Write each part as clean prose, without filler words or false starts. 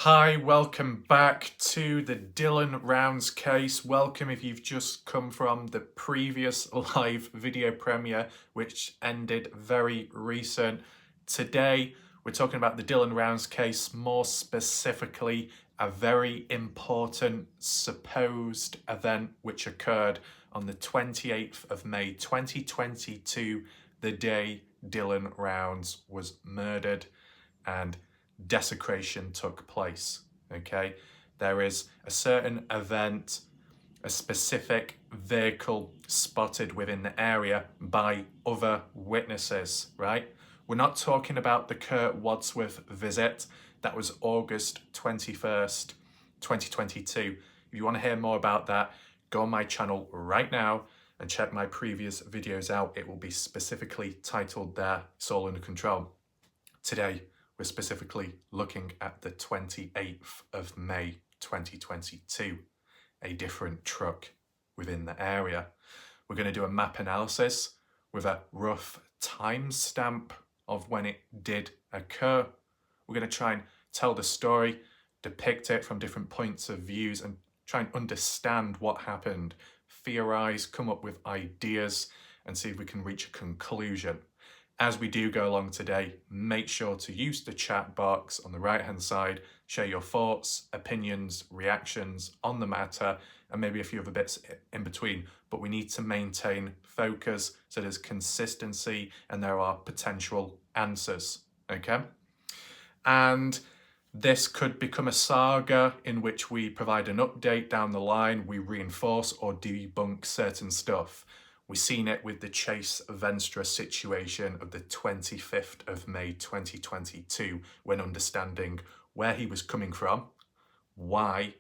Hi, welcome back to the Dylan Rounds case. Welcome if you've just come from the previous live video premiere, which ended very recent. Today, we're talking about the Dylan Rounds case, more specifically, a very important supposed event which occurred on the 28th of May 2022, the day Dylan Rounds was murdered and desecration took place. Okay, there is a certain event, a specific vehicle spotted within the area by other witnesses, right? We're not talking about the Kurt Wadsworth visit. That was August 21st, 2022. If you want to hear more about that, go on my channel right now and check my previous videos out. It will be specifically titled there. It's all under control. Today, we're specifically looking at the 28th of May 2022, a different truck within the area. We're going to do a map analysis with a rough timestamp of when it did occur. We're going to try and tell the story, depict it from different points of views and try and understand what happened, theorize, come up with ideas and see if we can reach a conclusion. As we do go along today, make sure to use the chat box on the right hand side, share your thoughts, opinions, reactions on the matter, and maybe a few other bits in between. But we need to maintain focus so there's consistency and there are potential answers, okay? And this could become a saga in which we provide an update down the line, we reinforce or debunk certain stuff. We've seen it with the Chase Venstra situation of the 25th of May 2022 when understanding where he was coming from, why,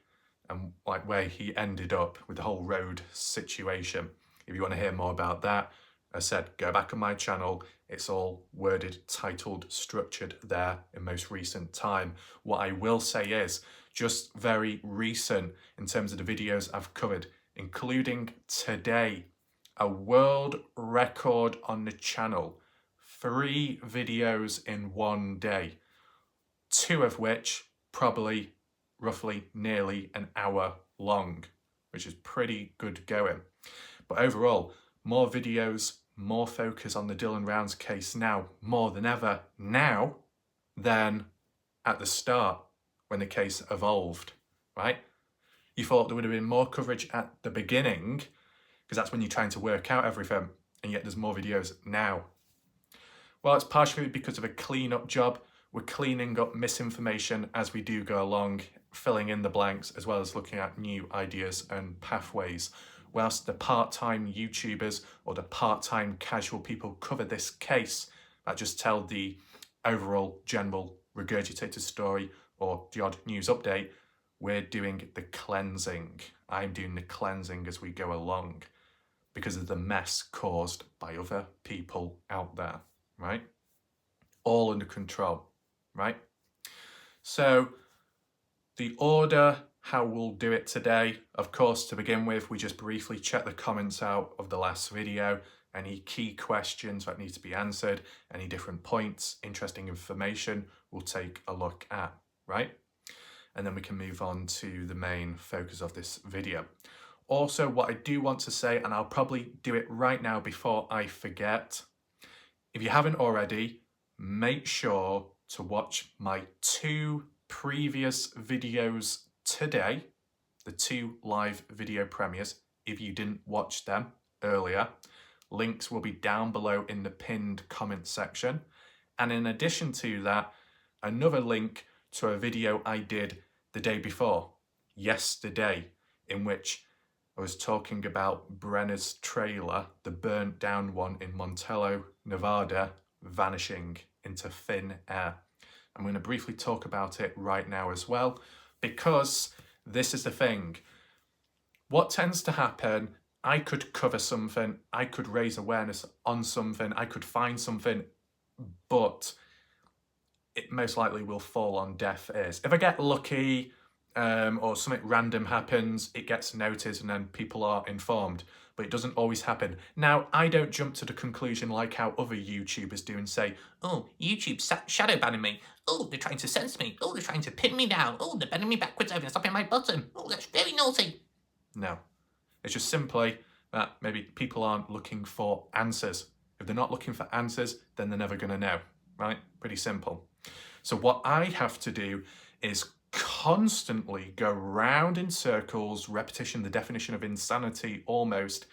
and like where he ended up with the whole road situation. If you want to hear more about that, as I said, go back on my channel. It's all worded, titled, structured there in most recent time. What I will say is just very recent in terms of the videos I've covered, including today, a world record on the channel, 3 videos in one day, 2 of which probably roughly nearly an hour long, which is pretty good going. But overall, more videos, more focus on the Dylan Rounds case now, more than ever now than at the start when the case evolved, right? You thought there would have been more coverage at the beginning because that's when you're trying to work out everything, and yet there's more videos now. Well, it's partially because of a clean-up job. We're cleaning up misinformation as we do go along, filling in the blanks, as well as looking at new ideas and pathways. Whilst the part-time YouTubers or the part-time casual people cover this case, that just tell the overall general regurgitated story or the odd news update, we're doing the cleansing. I'm doing the cleansing as we go along, because of the mess caused by other people out there, right? All under control, right? So the order, how we'll do it today, of course, to begin with, we just briefly check the comments out of the last video, any key questions that need to be answered, any different points, interesting information we'll take a look at, right? And then we can move on to the main focus of this video. Also, what I do want to say, and I'll probably do it right now before I forget, if you haven't already, make sure to watch my 2 previous videos today, the 2 live video premieres, if you didn't watch them earlier. Links will be down below in the pinned comment section. And in addition to that, another link to a video I did the day before, yesterday, in which I was talking about Brenner's trailer, the burnt down one in Montello, Nevada, vanishing into thin air. I'm going to briefly talk about it right now as well, because this is the thing. What tends to happen, I could cover something, I could raise awareness on something, I could find something, but it most likely will fall on deaf ears. If I get lucky, or something random happens, it gets noticed and then people are informed. but it doesn't always happen. Now, I don't jump to the conclusion like how other YouTubers do and say, oh, YouTube's shadow banning me. Oh, they're trying to censor me. Oh, they're trying to pin me down. Oh, they're bending me backwards over and stopping my bottom. Oh, that's very naughty. No, it's just simply that maybe people aren't looking for answers. If they're not looking for answers, then they're never going to know, right? Pretty simple. So what I have to do is constantly go round in circles, repetition, the definition of insanity almost,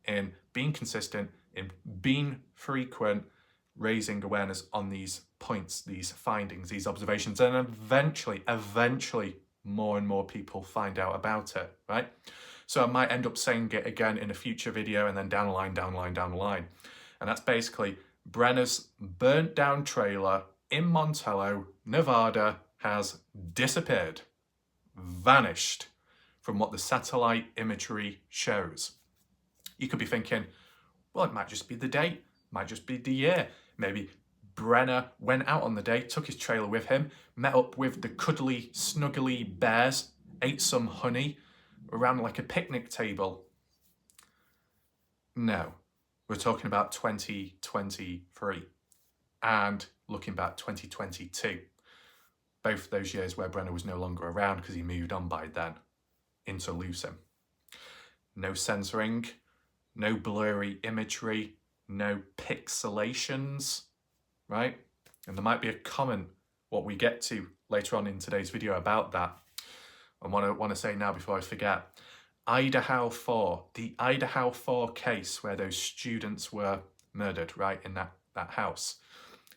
in being consistent, in being frequent, raising awareness on these points, these findings, these observations, and eventually more and more people find out about it, right? So I might end up saying it again in a future video and then down the line. And that's basically Brenner's burnt down trailer in Montello, Nevada has disappeared, vanished from what the satellite imagery shows. You could be thinking, well, it might just be the date, might just be the year. Maybe Brenner went out on the day, took his trailer with him, met up with the cuddly, snuggly bears, ate some honey around like a picnic table. No, we're talking about 2023 and looking back 2022. Both those years where Brenner was no longer around because he moved on by then into Lucin. No censoring, no blurry imagery, no pixelations, right? And there might be a comment, what we get to later on in today's video about that. I want to say now before I forget, Idaho 4, the Idaho 4 case where those students were murdered, right, in that house.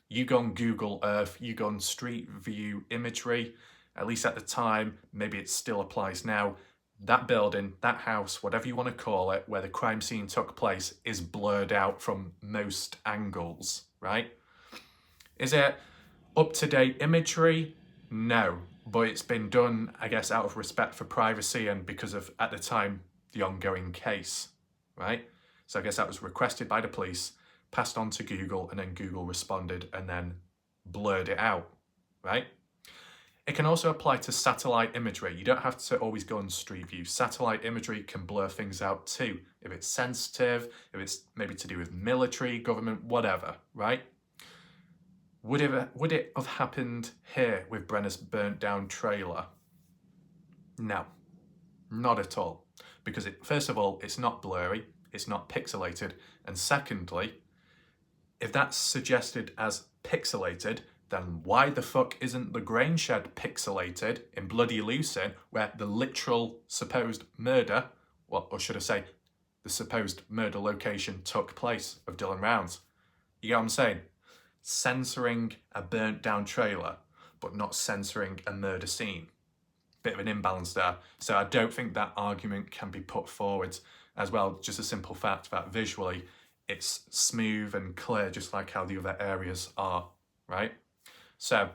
You go on Google Earth, you go on Street View imagery, at least at the time, maybe it still applies now, that building, that house, whatever you want to call it, where the crime scene took place, is blurred out from most angles, right? Is it up-to-date imagery? No, but it's been done, I guess, out of respect for privacy and because of, at the time, the ongoing case, right? So I guess that was requested by the police, passed on to Google, and then Google responded and then blurred it out, right? It can also apply to satellite imagery. You don't have to always go on Street View. Satellite imagery can blur things out too. If it's sensitive, if it's maybe to do with military, government, whatever, right? Would it have happened here with Brenner's burnt down trailer? No, not at all. Because first of all, it's not blurry, it's not pixelated. And secondly, if that's suggested as pixelated, then why the fuck isn't the grain shed pixelated in bloody Lucin, where the literal supposed murder, well, or should I say, the supposed murder location took place of Dylan Rounds? You get what I'm saying? Censoring a burnt down trailer, but not censoring a murder scene. Bit of an imbalance there. So I don't think that argument can be put forward as well. Just a simple fact that visually it's smooth and clear, just like how the other areas are, right? So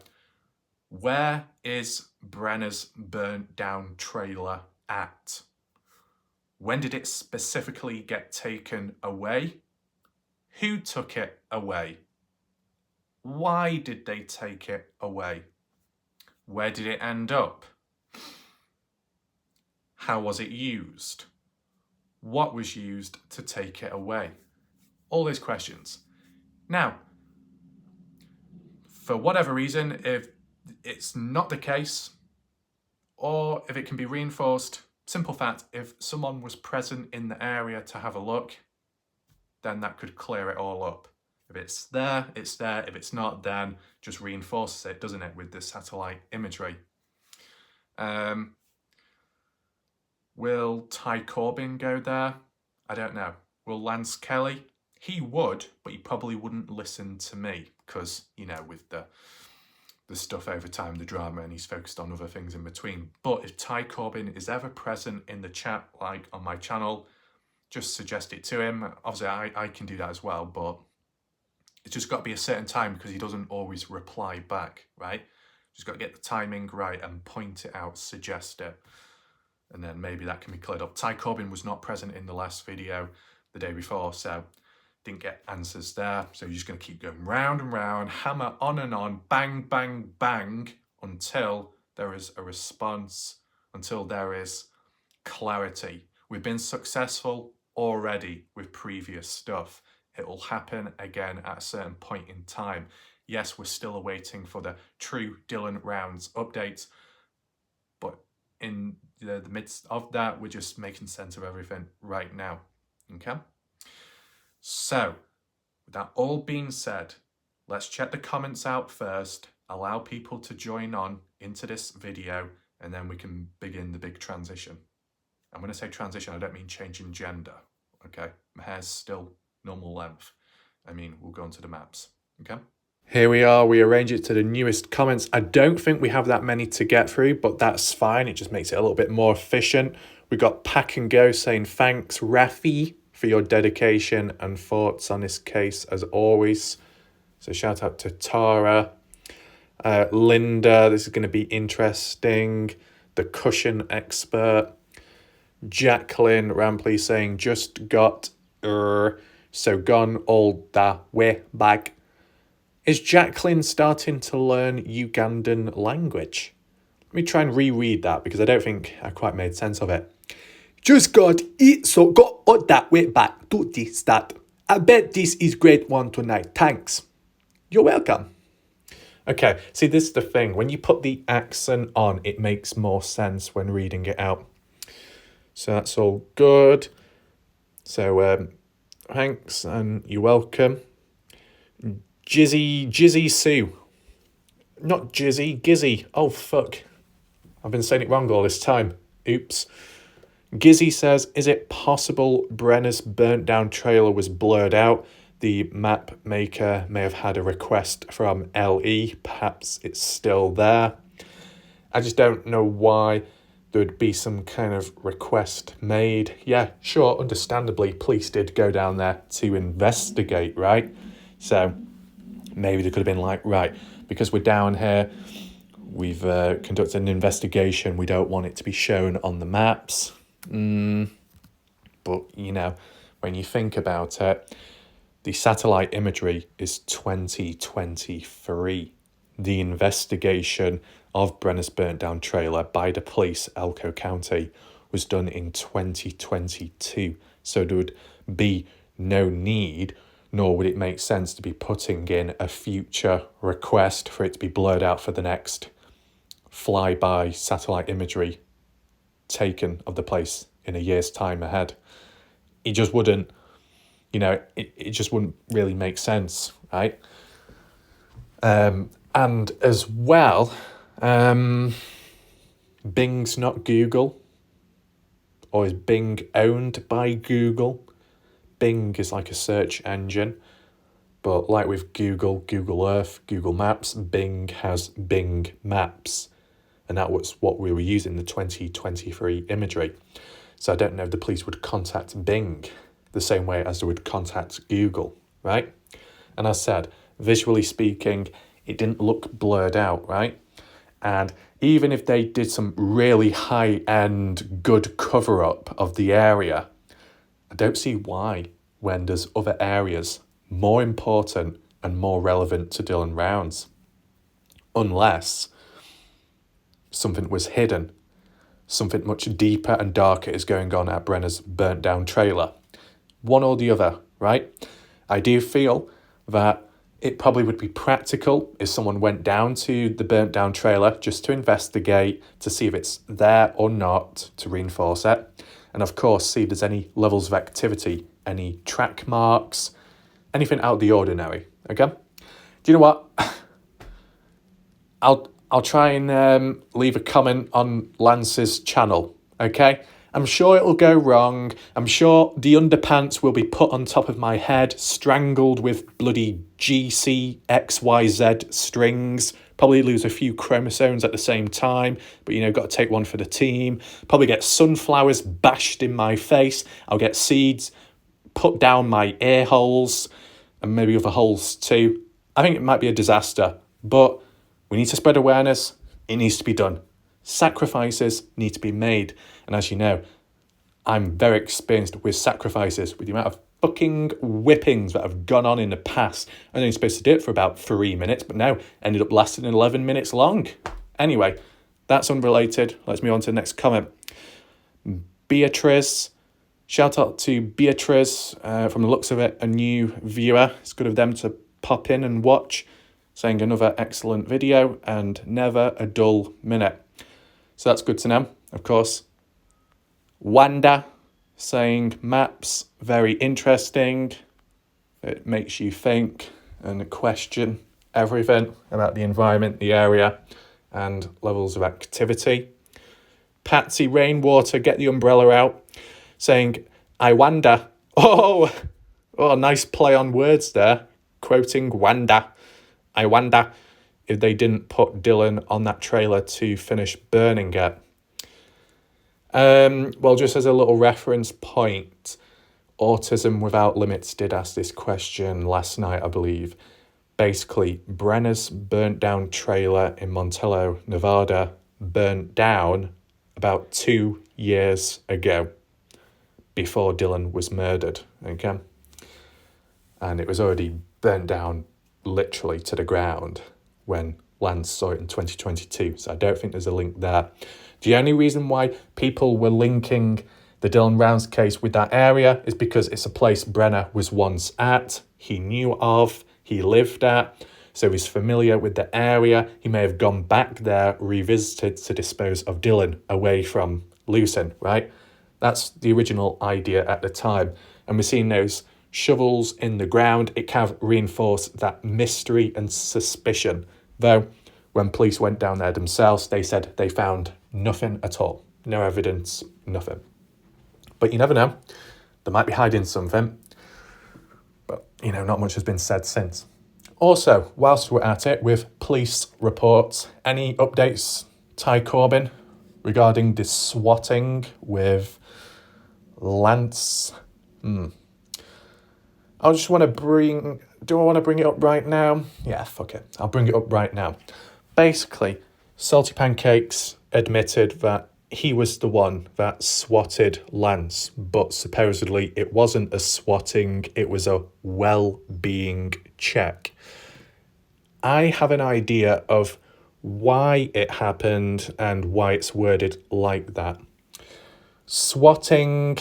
where is Brenner's burnt down trailer at? When did it specifically get taken away? Who took it away? Why did they take it away? Where did it end up? How was it used? What was used to take it away? All those questions. Now, for whatever reason, if it's not the case, or if it can be reinforced, simple fact, if someone was present in the area to have a look, then that could clear it all up. If it's there, it's there. If it's not, then just reinforces it, doesn't it, with the satellite imagery. Will Ty Corbin go there? I don't know. Will Lance Kelly? He would, but he probably wouldn't listen to me because, you know, with the stuff over time, the drama, and he's focused on other things in between. But if Ty Corbin is ever present in the chat, like on my channel, just suggest it to him. Obviously, I can do that as well, but it's just got to be a certain time because he doesn't always reply back, right? Just got to get the timing right and point it out, suggest it. And then maybe that can be cleared up. Ty Corbin was not present in the last video the day before, so didn't get answers there. So you're just going to keep going round and round, hammer on and on, bang, bang, bang, until there is a response, until there is clarity. We've been successful already with previous stuff. It will happen again at a certain point in time. Yes, we're still awaiting for the true Dylan Rounds updates, but in the midst of that, we're just making sense of everything right now. Okay? So, with that all being said, let's check the comments out first, allow people to join on into this video, and then we can begin the big transition. I'm going to say transition, I don't mean changing gender, okay? My hair's still normal length. I mean, we'll go on to the maps, okay? Here we are, we arrange it to the newest comments. I don't think we have that many to get through, but that's fine. It just makes it a little bit more efficient. We got Pack and Go saying, thanks, Rafi, for your dedication and thoughts on this case, as always. So shout out to Tara. Linda, this is going to be interesting. The cushion expert. Jacqueline Rampley saying, just got so gone all the way back. Is Jacqueline starting to learn Ugandan language? Let me try and reread that because I don't think I quite made sense of it. Just got it, so got all that way back to this that. I bet this is great one tonight. Thanks. You're welcome. Okay, see, this is the thing. When you put the accent on, it makes more sense when reading it out. So that's all good. So thanks and you're welcome. Jizzy Sue. Not Jizzy, Gizzy. Oh, fuck. I've been saying it wrong all this time. Oops. Gizzy says, is it possible Brenner's burnt down trailer was blurred out? The map maker may have had a request from LE. Perhaps it's still there. I just don't know why there'd be some kind of request made. Yeah, sure, understandably, police did go down there to investigate, right? So maybe they could have been like, right, because we're down here, we've conducted an investigation, we don't want it to be shown on the maps. But, you know, when you think about it, the satellite imagery is 2023. The investigation of Brenner's burnt down trailer by the police, Elko County, was done in 2022. So there would be no need, nor would it make sense to be putting in a future request for it to be blurred out for the next flyby satellite imagery taken of the place in a year's time ahead. It just wouldn't, you know, it just wouldn't really make sense, right? And as well, Bing's not Google, or is Bing owned by Google? Bing is like a search engine, but like with Google, Google Earth, Google Maps, Bing has Bing Maps, and that was what we were using, the 2023 imagery. So I don't know if the police would contact Bing the same way as they would contact Google, right? And as I said, visually speaking, it didn't look blurred out, right? And even if they did some really high-end, good cover-up of the area, I don't see why, when there's other areas more important and more relevant to Dylan Rounds, unless something was hidden, something much deeper and darker is going on at Brenner's burnt down trailer. One or the other, right? I do feel that it probably would be practical if someone went down to the burnt down trailer just to investigate, to see if it's there or not, to reinforce it. And of course, see if there's any levels of activity, any track marks, anything out of the ordinary, okay? Do you know what? I'll try and leave a comment on Lance's channel, okay? I'm sure it'll go wrong. I'm sure the underpants will be put on top of my head, strangled with bloody GCXYZ strings. Probably lose a few chromosomes at the same time, but, you know, got to take one for the team. Probably get sunflowers bashed in my face. I'll get seeds put down my ear holes and maybe other holes too. I think it might be a disaster, but we need to spread awareness. It needs to be done. Sacrifices need to be made. And as you know, I'm very experienced with sacrifices, with the amount of fucking whippings that have gone on in the past. I was only supposed to do it for about 3 minutes, but now ended up lasting 11 minutes long. Anyway, that's unrelated. Let's move on to the next comment. Beatrice Shout out to Beatrice, from the looks of it, a new viewer. It's good of them to pop in and watch, saying another excellent video and never a dull minute. So that's good to know, of course. Wanda saying maps, very interesting. It makes you think and question everything about the environment, the area, and levels of activity. Patsy Rainwater, get the umbrella out, saying, I wonder. Oh, nice play on words there. Quoting Wanda. I wonder if they didn't put Dylan on that trailer to finish burning it. Well, just as a little reference point, Autism Without Limits did ask this question last night, I believe. Basically, Brenner's burnt down trailer in Montello, Nevada, burnt down about 2 years ago, before Dylan was murdered, okay? And it was already burnt down literally to the ground when Lance saw it in 2022, so I don't think there's a link there. The only reason why people were linking the Dylan Rounds case with that area is because it's a place Brenner was once at, he knew of, he lived at, so he's familiar with the area. He may have gone back there, revisited to dispose of Dylan away from Lucin, right? That's the original idea at the time. And we're seeing those shovels in the ground. It kind of reinforced that mystery and suspicion. Though, when police went down there themselves, they said they found nothing at all. No evidence, nothing. But you never know. They might be hiding something. But, not much has been said since. Also, whilst we're at it, with police reports, any updates, Ty Corbyn, regarding the swatting with Lance? I just want to do I want to bring it up right now? Yeah, fuck it. I'll bring it up right now. Basically, Salty Pancakes admitted that he was the one that swatted Lance, but supposedly it wasn't a swatting, it was a well-being check. I have an idea of why it happened and why it's worded like that. Swatting,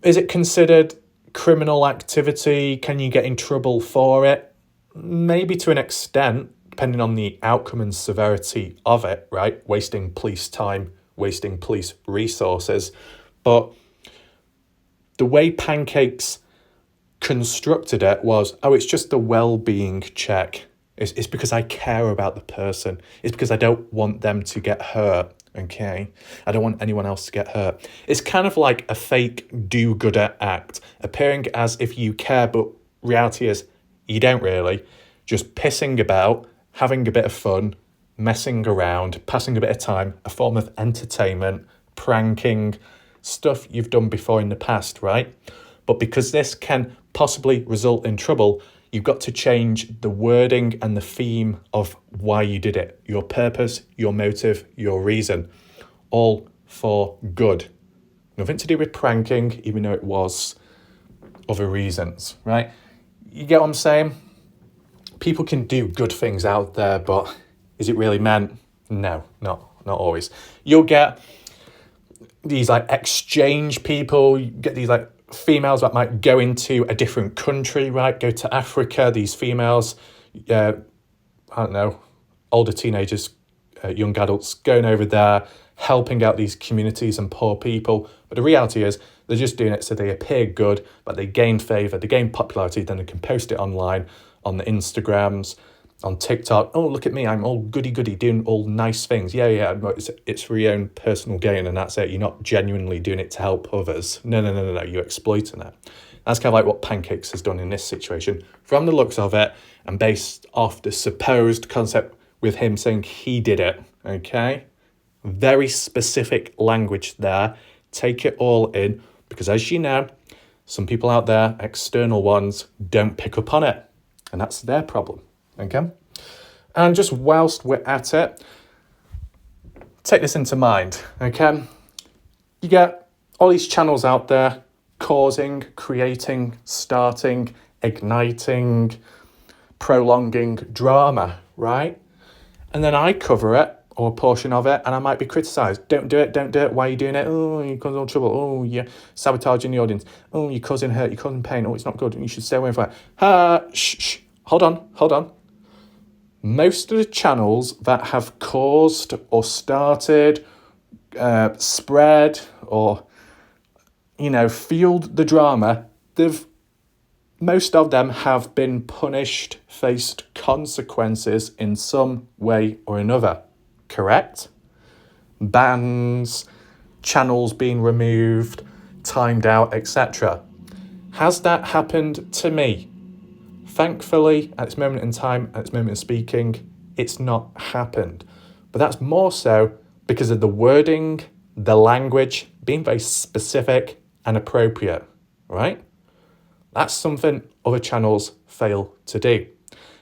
is it considered criminal activity? Can you get in trouble for it? Maybe to an extent, depending on the outcome and severity of it, right? Wasting police time, wasting police resources. But the way Pancakes constructed it was, it's just a well-being check. It's because I care about the person. It's because I don't want them to get hurt, okay? I don't want anyone else to get hurt. It's kind of like a fake do-gooder act, appearing as if you care, but reality is you don't really. Just pissing about, having a bit of fun, messing around, passing a bit of time, a form of entertainment, pranking, stuff you've done before in the past, right? But because this can possibly result in trouble, you've got to change the wording and the theme of why you did it. Your purpose, your motive, your reason. All for good. Nothing to do with pranking, even though it was other reasons, right? You get what I'm saying? People can do good things out there, but is it really meant? No, not always. You'll get these exchange people, you get these females that might go into a different country, right? Go to Africa, these females, I don't know, older teenagers, young adults going over there, helping out these communities and poor people. But the reality is they're just doing it so they appear good, but they gain favour, they gain popularity, then they can post it online, on the Instagrams, on TikTok. Oh, look at me, I'm all goody-goody, doing all nice things. Yeah, it's for your own personal gain and that's it. You're not genuinely doing it to help others. No, you're exploiting it. That's kind of like what Pancakes has done in this situation. From the looks of it, and based off the supposed concept with him saying he did it, okay? Very specific language there. Take it all in, because as you know, some people out there, external ones, don't pick up on it. And that's their problem. Okay, and just whilst we're at it, take this into mind, okay? You get all these channels out there causing, creating, starting, igniting, prolonging drama, right? And then I cover it or a portion of it, and I might be criticised. Don't do it, don't do it. Why are you doing it? Oh, you're causing all trouble. Oh, you're sabotaging the audience. Oh, you're causing hurt, you're causing pain. Oh, it's not good. You should stay away from it. Shh. Hold on. Most of the channels that have caused or started, spread, or, fueled the drama, most of them have been punished, faced consequences in some way or another. Correct? Bans, channels being removed, timed out, etc. Has that happened to me? Thankfully, at this moment in time, at this moment of speaking, it's not happened. But that's more so because of the wording, the language, being very specific and appropriate, right? That's something other channels fail to do,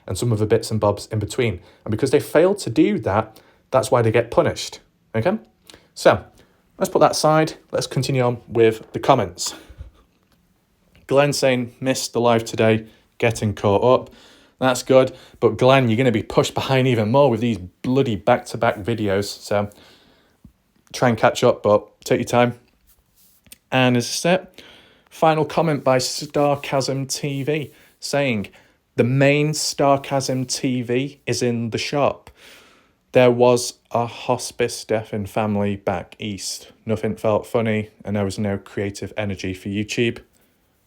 and some of the bits and bobs in between. And because they fail to do that, that's why they get punished, okay? So, let's put that aside. Let's continue on with the comments. Glenn saying, missed the live today, getting caught up. That's good. But Glenn, you're going to be pushed behind even more with these bloody back-to-back videos. So try and catch up, but take your time. And as I said, final comment by Starchasm TV saying, the main Starchasm TV is in the shop. There was a hospice death in family back east. Nothing felt funny and there was no creative energy for YouTube.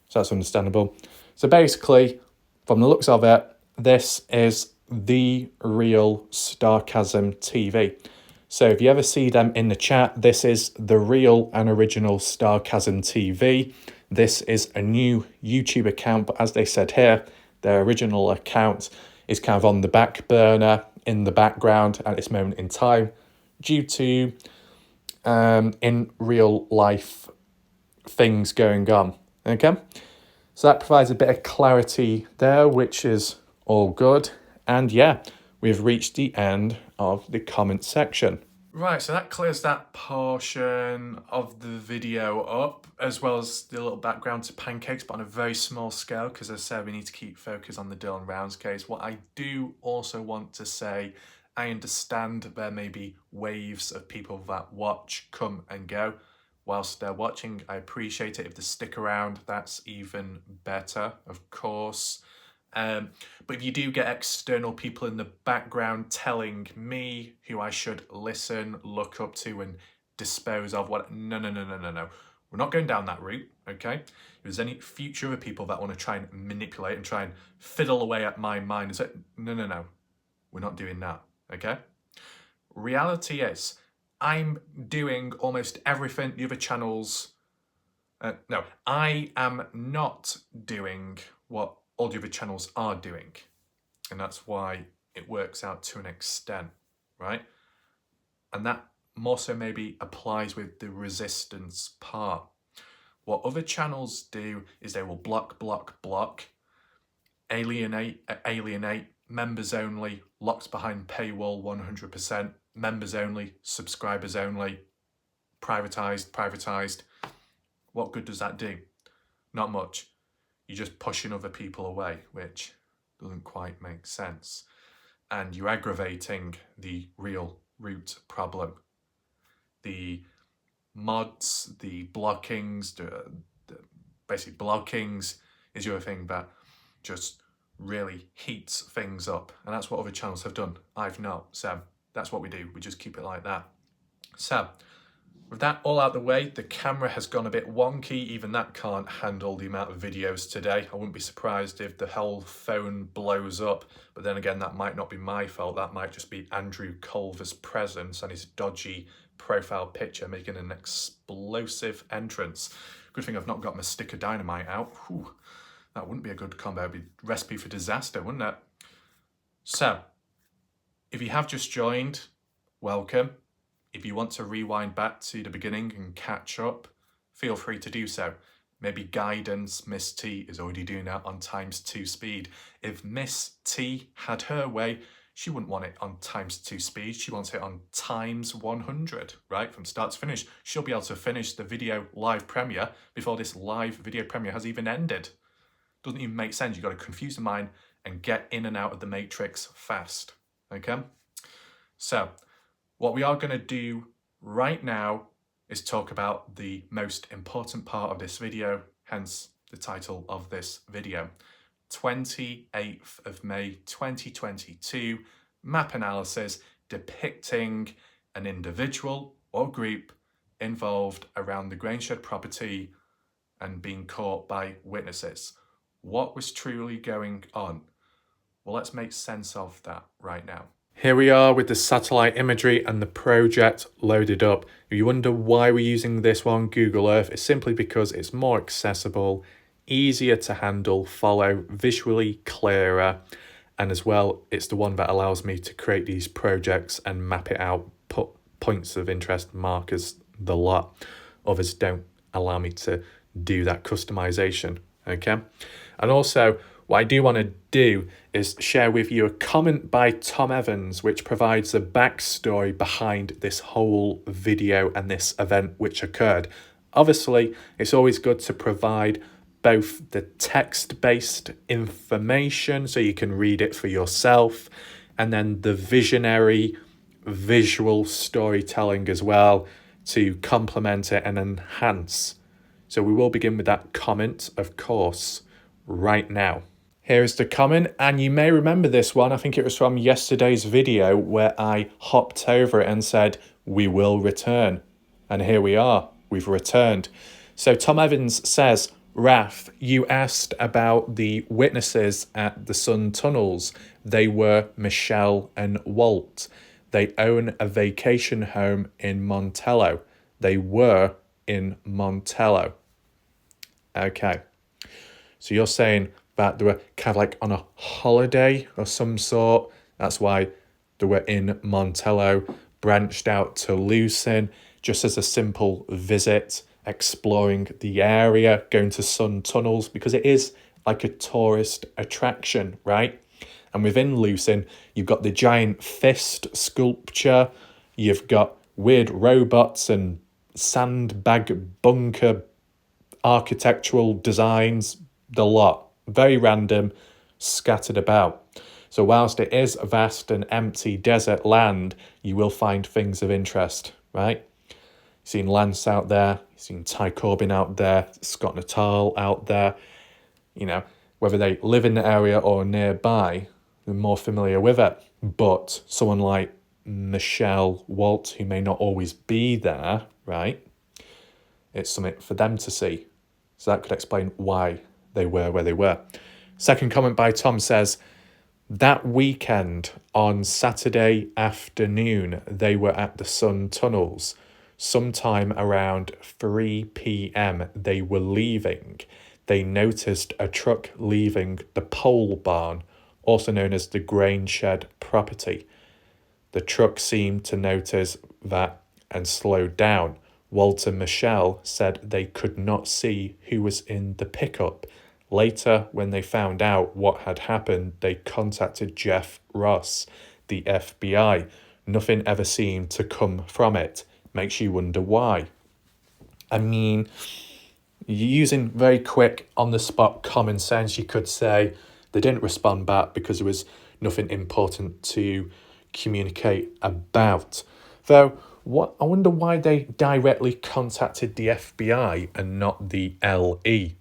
So that's understandable. So basically, from the looks of it, this is the real Starchasm TV. So if you ever see them in the chat, this is the real and original Starchasm TV. This is a new YouTube account, but as they said here, their original account is kind of on the back burner, in the background at this moment in time, due to in real life things going on. Okay, so that provides a bit of clarity there, which is all good. And yeah, we've reached the end of the comment section. Right, so that clears that portion of the video up, as well as the little background to pancakes, but on a very small scale, because as I said, we need to keep focus on the Dylan Rounds case. What I do also want to say, I understand there may be waves of people that watch, come and go. Whilst they're watching, I appreciate it. If they stick around, that's even better, of course. But if you do get external people in the background telling me who I should listen, look up to, and dispose of, no. We're not going down that route, okay? If there's any future other people that want to try and manipulate and try and fiddle away at my mind and say, no, we're not doing that, okay? Reality is, I'm doing almost everything the other channels... no, I am not doing what all the other channels are doing. And that's why it works out to an extent, right? And that more so maybe applies with the resistance part. What other channels do is they will block, alienate, members only, locked behind paywall 100%, members only, subscribers only, privatized. What good does that do? Not much. You're just pushing other people away, which doesn't quite make sense. And you're aggravating the real root problem. The mods, the blockings, basically blockings is the other thing that just really heats things up. And that's what other channels have done. I've not. So that's what we do. We just keep it like that. So with that all out the way, the camera has gone a bit wonky. Even that can't handle the amount of videos today. I wouldn't be surprised if the whole phone blows up. But then again, that might not be my fault. That might just be Andrew Culver's presence and his dodgy profile picture making an explosive entrance. Good thing I've not got my stick of dynamite out. Whew, that wouldn't be a good combo. It'd be a recipe for disaster, wouldn't it? So, if you have just joined, welcome. If you want to rewind back to the beginning and catch up, feel free to do so. Maybe Guidance, Miss T, is already doing that on ×2 speed. If Miss T had her way, she wouldn't want it on ×2 speed. She wants it on ×100, right? From start to finish. She'll be able to finish the video live premiere before this live video premiere has even ended. Doesn't even make sense. You've got to confuse the mind and get in and out of the matrix fast, okay? So, What we are going to do right now is talk about the most important part of this video, hence the title of this video. 28th of May 2022, map analysis depicting an individual or group involved around the Grainshed property and being caught by witnesses. What was truly going on? Well, let's make sense of that right now. Here we are with the satellite imagery and the project loaded up. If you wonder why we're using this one, Google Earth, it's simply because it's more accessible, easier to handle, follow, visually clearer, and as well, it's the one that allows me to create these projects and map it out, put points of interest, markers, the lot. Others don't allow me to do that customization, okay? And also, what I do want to do is share with you a comment by Tom Evans, which provides a backstory behind this whole video and this event which occurred. Obviously, it's always good to provide both the text-based information so you can read it for yourself, and then the visionary visual storytelling as well to complement it and enhance. So we will begin with that comment, of course, right now. Here's the comment, and you may remember this one. I think it was from yesterday's video where I hopped over it and said, we will return. And here we are, we've returned. So Tom Evans says, Raf, you asked about the witnesses at the Sun Tunnels. They were Michelle and Walt. They own a vacation home in Montello. They were in Montello. Okay. So you're saying that they were kind of like on a holiday of some sort. That's why they were in Montello, branched out to Lucin, just as a simple visit, exploring the area, going to Sun Tunnels, because it is like a tourist attraction, right? And within Lucin, you've got the giant fist sculpture, you've got weird robots and sandbag bunker architectural designs, the lot. Very random, scattered about. So whilst it is a vast and empty desert land, you will find things of interest, right? You've seen Lance out there, you've seen Ty Corbin out there, Scott Natal out there. You know, whether they live in the area or nearby, they're more familiar with it. But someone like Michelle, Walt, who may not always be there, right? It's something for them to see. So that could explain why they were where they were. Second comment by Tom says, that weekend on Saturday afternoon, they were at the Sun Tunnels. Sometime around 3 p.m, they were leaving. They noticed a truck leaving the pole barn, also known as the Grainshed property. The truck seemed to notice that and slowed down. Walt and Michelle said they could not see who was in the pickup. Later, when they found out what had happened, they contacted Jeff Ross, the FBI. Nothing ever seemed to come from it. Makes you wonder why. I mean, using very quick, on-the-spot common sense, you could say they didn't respond back because there was nothing important to communicate about. Though, I wonder why they directly contacted the FBI and not the LE.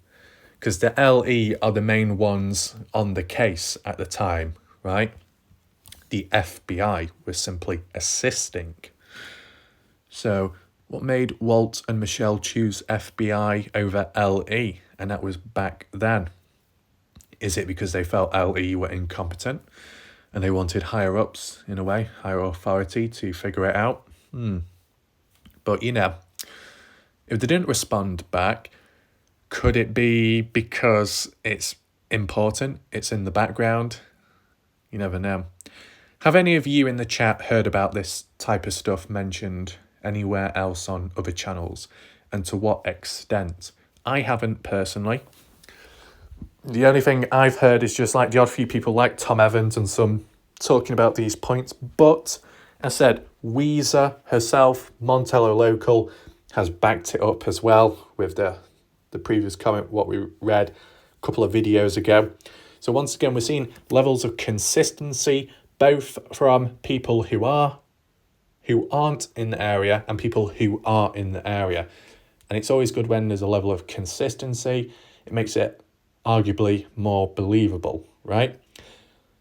Because the LE are the main ones on the case at the time, right? The FBI was simply assisting. So what made Walt and Michelle choose FBI over LE? And that was back then. Is it because they felt LE were incompetent and they wanted higher ups, in a way, higher authority to figure it out? But, you know, if they didn't respond back, could it be because it's important, it's in the background? You never know. Have any of you in the chat heard about this type of stuff mentioned anywhere else on other channels? And to what extent? I haven't personally. The only thing I've heard is just like the odd few people like Tom Evans and some talking about these points. But as I said, Weezer herself, Montello local, has backed it up as well with the previous comment, what we read a couple of videos ago. So once again, we're seeing levels of consistency, both from people who who aren't in the area and people who are in the area. And it's always good when there's a level of consistency. It makes it arguably more believable, right?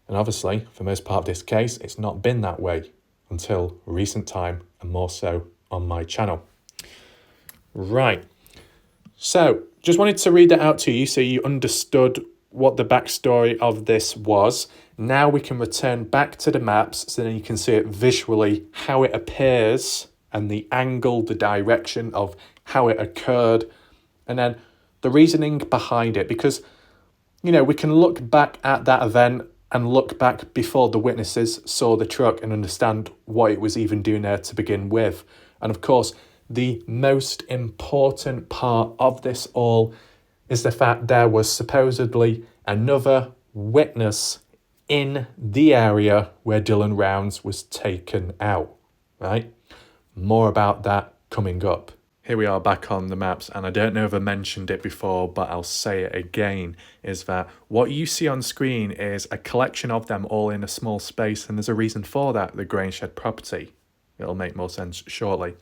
And obviously, for most part of this case, it's not been that way until recent time, and more so on my channel. Right. So, just wanted to read that out to you so you understood what the backstory of this was. Now we can return back to the maps so then you can see it visually, how it appears and the angle, the direction of how it occurred, and then the reasoning behind it. Because, you know, we can look back at that event and look back before the witnesses saw the truck and understand what it was even doing there to begin with. And of course, the most important part of this all is the fact there was supposedly another witness in the area where Dylan Rounds was taken out, right? More about that coming up. Here we are back on the maps, and I don't know if I mentioned it before, but I'll say it again, is that what you see on screen is a collection of them all in a small space, and there's a reason for that, the Grangeshed property. It'll make more sense shortly.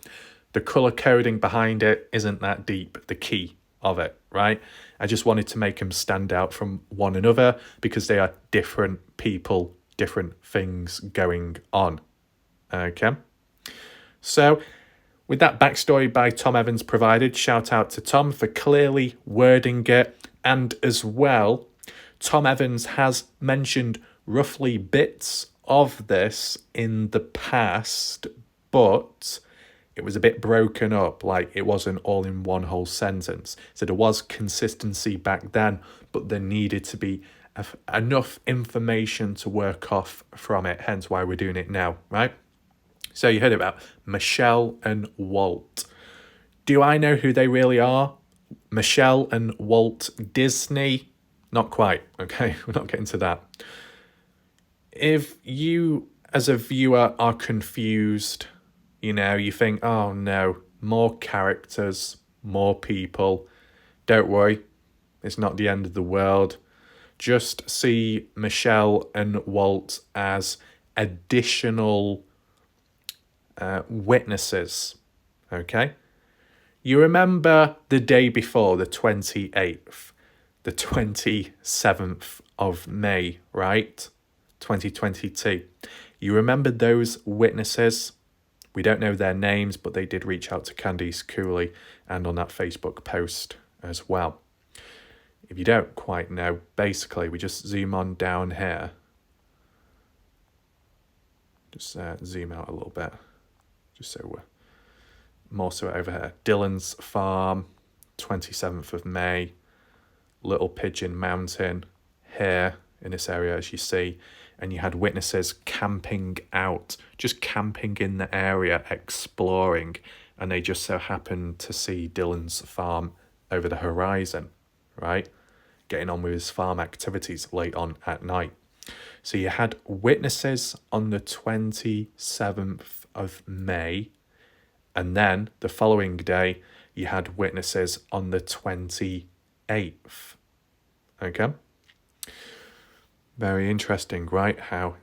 The colour coding behind it isn't that deep, the key of it, right? I just wanted to make them stand out from one another because they are different people, different things going on, okay? So, with that backstory by Tom Evans provided, shout out to Tom for clearly wording it. And as well, Tom Evans has mentioned roughly bits of this in the past, but it was a bit broken up, like it wasn't all in one whole sentence. So there was consistency back then, but there needed to be enough information to work off from it, hence why we're doing it now, right? So you heard about Michelle and Walt. Do I know who they really are? Michelle and Walt Disney? Not quite, okay? We're not getting to that. If you, as a viewer, are confused, you know, you think, oh no, more characters, more people. Don't worry, it's not the end of the world. Just see Michelle and Walt as additional witnesses, okay? You remember the day before, the 28th, the 27th of May, right? 2022. You remember those witnesses? We don't know their names, but they did reach out to Candice Cooley and on that Facebook post as well. If you don't quite know, basically, we just zoom on down here. Just zoom out a little bit. Just so we're more so over here. Dylan's Farm, 27th of May. Little Pigeon Mountain here in this area, as you see. And you had witnesses camping out, just camping in the area, exploring. And they just so happened to see Dylan's farm over the horizon, right? Getting on with his farm activities late on at night. So you had witnesses on the 27th of May, and then the following day you had witnesses on the 28th. Okay? Very interesting, right? How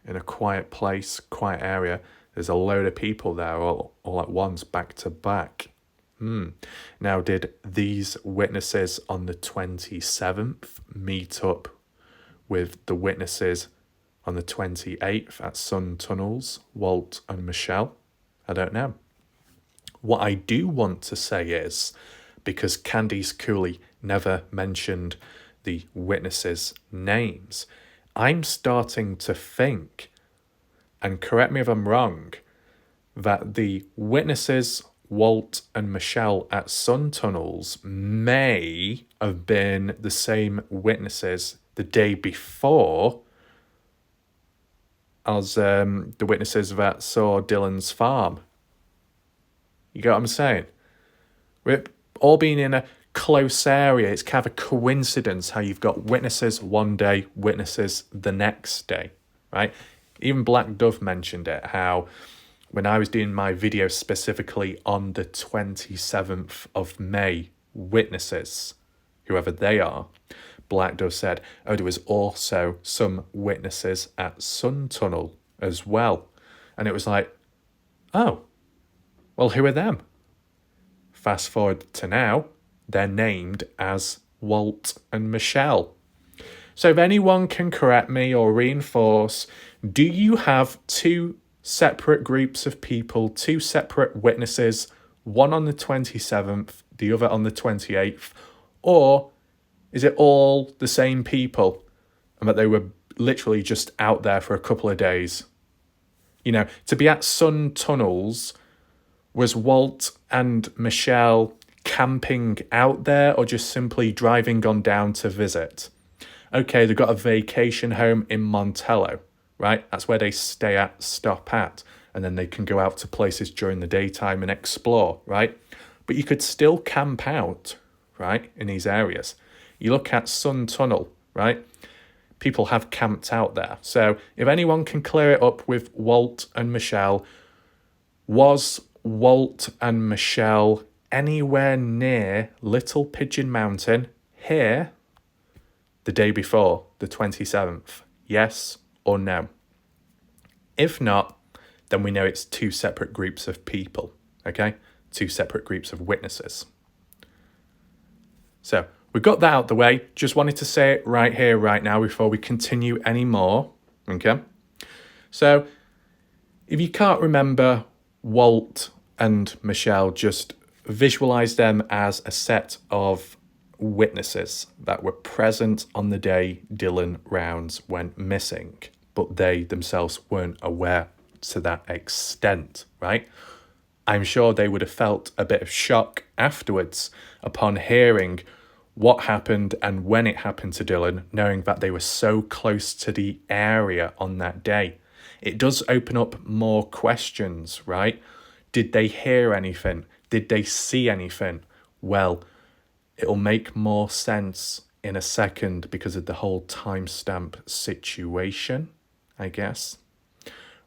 in a quiet place, quiet area, there's a load of people there all at once, back to back. Now, did these witnesses on the 27th meet up with the witnesses on the 28th at Sun Tunnels, Walt and Michelle? I don't know. What I do want to say is, because Candice Cooley never mentioned the witnesses' names, I'm starting to think, and correct me if I'm wrong, that the witnesses, Walt and Michelle at Sun Tunnels, may have been the same witnesses the day before as the witnesses that saw Dylan's farm. You get what I'm saying? We're all being in a close area. It's kind of a coincidence how you've got witnesses one day, witnesses the next day, right? Even Black Dove mentioned it, how when I was doing my video specifically on the 27th of May, witnesses, whoever they are, Black Dove said, oh, there was also some witnesses at Sun Tunnel as well. And it was like, Oh, well, who are them? Fast forward to now, they're named as Walt and Michelle. So if anyone can correct me or reinforce, do you have two separate groups of people, two separate witnesses, one on the 27th, the other on the 28th, or is it all the same people and that they were literally just out there for a couple of days? You know, to be at Sun Tunnels, was Walt and Michelle camping out there or just simply driving on down to visit? Okay, they've got a vacation home in Montello, right? That's where they stop at, and then they can go out to places during the daytime and explore, right? But you could still camp out, right, in these areas. You look at Sun Tunnel, right? People have camped out there. So if anyone can clear it up with Walt and Michelle, was Walt and Michelle anywhere near Little Pigeon Mountain here the day before, the 27th? Yes or no? If not, then we know it's two separate groups of people, okay? Two separate groups of witnesses. So we've got that out the way. Just wanted to say it right here, right now, before we continue any more, okay? So if you can't remember Walt and Michelle, just visualize them as a set of witnesses that were present on the day Dylan Rounds went missing, but they themselves weren't aware to that extent, right? I'm sure they would have felt a bit of shock afterwards upon hearing what happened and when it happened to Dylan, knowing that they were so close to the area on that day. It does open up more questions, right? Did they hear anything? Did they see anything? Well, it'll make more sense in a second because of the whole timestamp situation, I guess.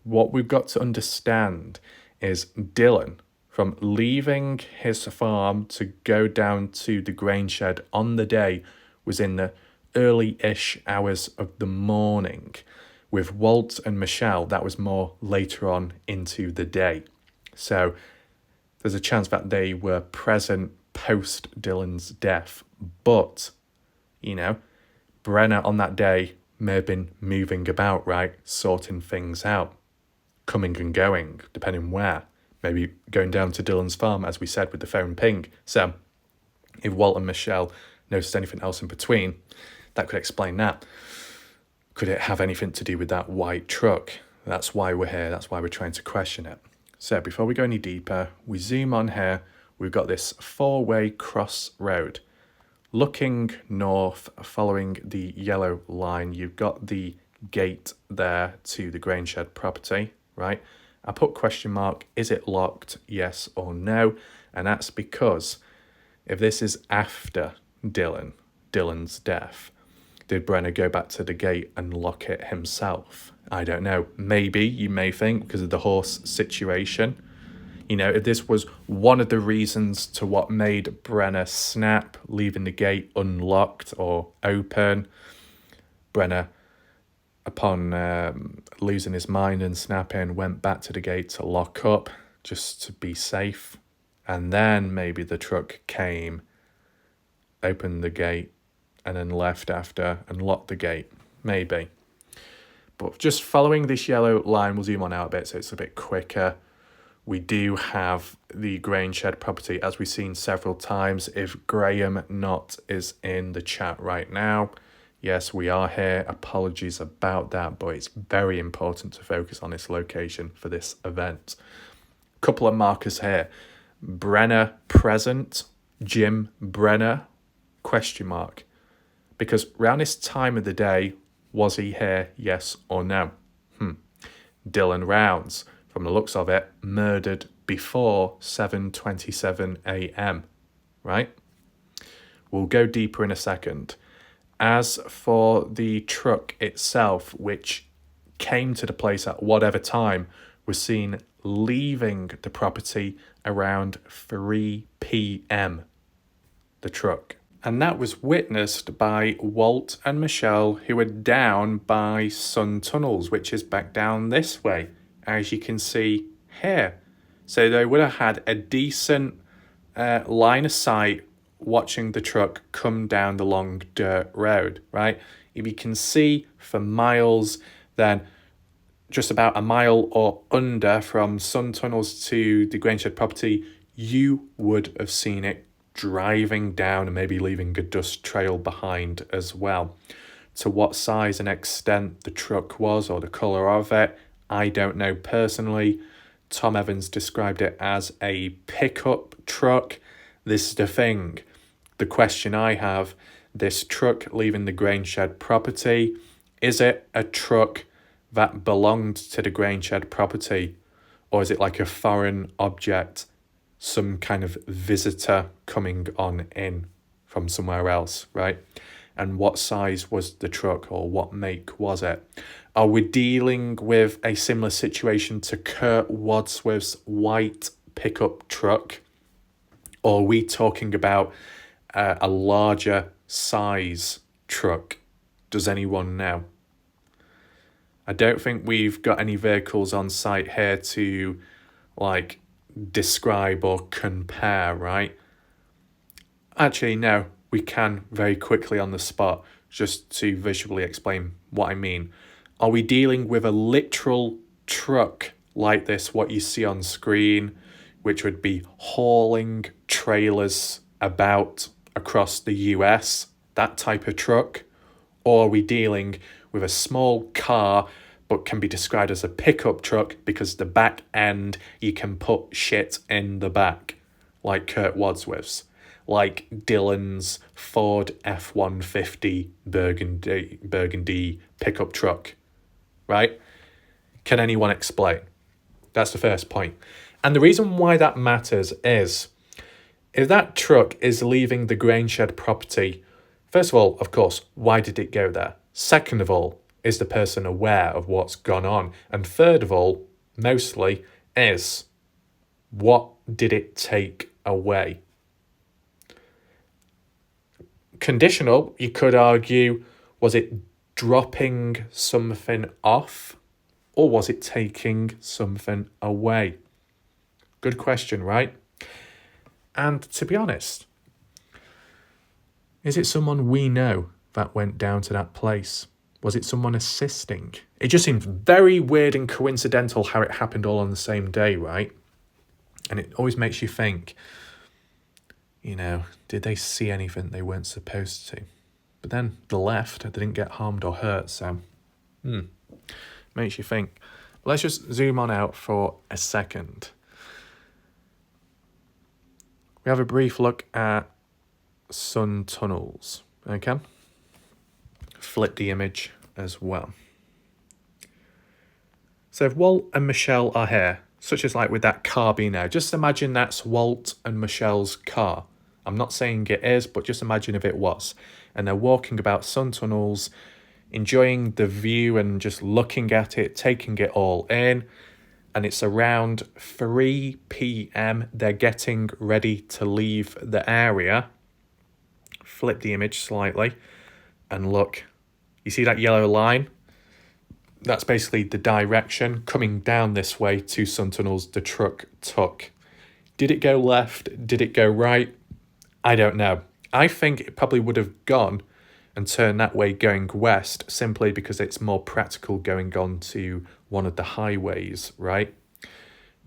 What we've got to understand is Dylan, from leaving his farm to go down to the grain shed on the day, was in the early-ish hours of the morning. With Walt and Michelle, that was more later on into the day. So there's a chance that they were present post Dylan's death. But, you know, Brenna on that day may have been moving about, right? Sorting things out. Coming and going, depending where. Maybe going down to Dylan's farm, as we said, with the phone ping. So if Walt and Michelle noticed anything else in between, that could explain that. Could it have anything to do with that white truck? That's why we're here. That's why we're trying to question it. So before we go any deeper, we zoom on here. We've got this four-way cross road. Looking north, following the yellow line, you've got the gate there to the grain shed property, right? I put question mark, is it locked, yes or no? And that's because if this is after Dylan's death, did Brenner go back to the gate and lock it himself? I don't know. Maybe, you may think, because of the horse situation. You know, if this was one of the reasons to what made Brenner snap, leaving the gate unlocked or open, Brenner, upon losing his mind and snapping, went back to the gate to lock up just to be safe. And then maybe the truck came, opened the gate, and then left after and locked the gate. Maybe. But just following this yellow line, we'll zoom on out a bit so it's a bit quicker. We do have the grain shed property, as we've seen several times. If Graham Knott is in the chat right now, yes, we are here. Apologies about that, but it's very important to focus on this location for this event. Couple of markers here. Brenner present, Jim Brenner, question mark. Because around this time of the day, was he here, yes or no? Dylan Rounds, from the looks of it, murdered before 7:27 a.m, right? We'll go deeper in a second. As for the truck itself, which came to the place at whatever time, was seen leaving the property around 3 p.m, the truck. And that was witnessed by Walt and Michelle, who were down by Sun Tunnels, which is back down this way, as you can see here. So they would have had a decent line of sight watching the truck come down the long dirt road, right? If you can see for miles, then just about a mile or under from Sun Tunnels to the Grangeshed property, you would have seen it driving down and maybe leaving a dust trail behind as well. To what size and extent the truck was or the colour of it, I don't know personally. Tom Evans described it as a pickup truck. This is the thing. The question I have, this truck leaving the Grangeshed property, is it a truck that belonged to the Grangeshed property, or is it like a foreign object, some kind of visitor coming on in from somewhere else, right? And what size was the truck, or what make was it? Are we dealing with a similar situation to Kurt Wadsworth's white pickup truck, or are we talking about a larger size truck? Does anyone know? I don't think we've got any vehicles on site here to like describe or compare, right? Actually, no, we can very quickly on the spot just to visually explain what I mean. Are we dealing with a literal truck like this, what you see on screen, which would be hauling trailers about across the US, that type of truck? Or are we dealing with a small car but can be described as a pickup truck because the back end, you can put shit in the back, like Kurt Wadsworth's, like Dylan's Ford F-150 burgundy pickup truck, right? Can anyone explain? That's the first point. And the reason why that matters is, if that truck is leaving the Grangeshed property, first of all, of course, why did it go there? Second of all, is the person aware of what's gone on? And third of all, mostly, is what did it take away? Conditional, you could argue, was it dropping something off, or was it taking something away? Good question, right? And to be honest, is it someone we know that went down to that place? Was it someone assisting? It just seems very weird and coincidental how it happened all on the same day, right? And it always makes you think, you know, did they see anything they weren't supposed to? But then they left, they didn't get harmed or hurt, so makes you think. Let's just zoom on out for a second. We have a brief look at Sun Tunnels, okay? Flip the image as well. So if Walt and Michelle are here, such as like with that car being there, just imagine that's Walt and Michelle's car. I'm not saying it is, but just imagine if it was. And they're walking about Sun Tunnels, enjoying the view and just looking at it, taking it all in. And it's around 3 p.m. They're getting ready to leave the area. Flip the image slightly and look. You see that yellow line? That's basically the direction coming down this way to Sun Tunnels the truck took. Did it go left? Did it go right? I don't know. I think it probably would have gone and turned that way going west simply because it's more practical going on to one of the highways, right?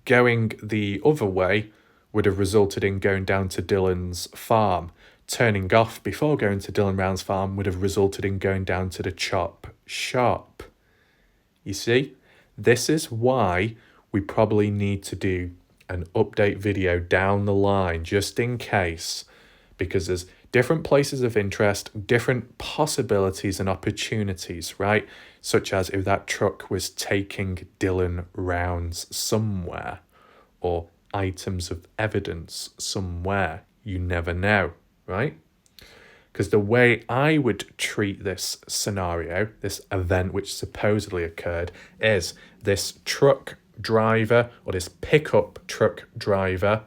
Going the other way would have resulted in going down to Dylan's farm. Turning off before going to Dylan Round's farm would have resulted in going down to the chop shop. You see, this is why we probably need to do an update video down the line, just in case, because there's different places of interest, different possibilities and opportunities, right? Such as if that truck was taking Dylan rounds somewhere, or items of evidence somewhere. You never know, right? Because the way I would treat this scenario, this event which supposedly occurred, is this truck driver or this pickup truck driver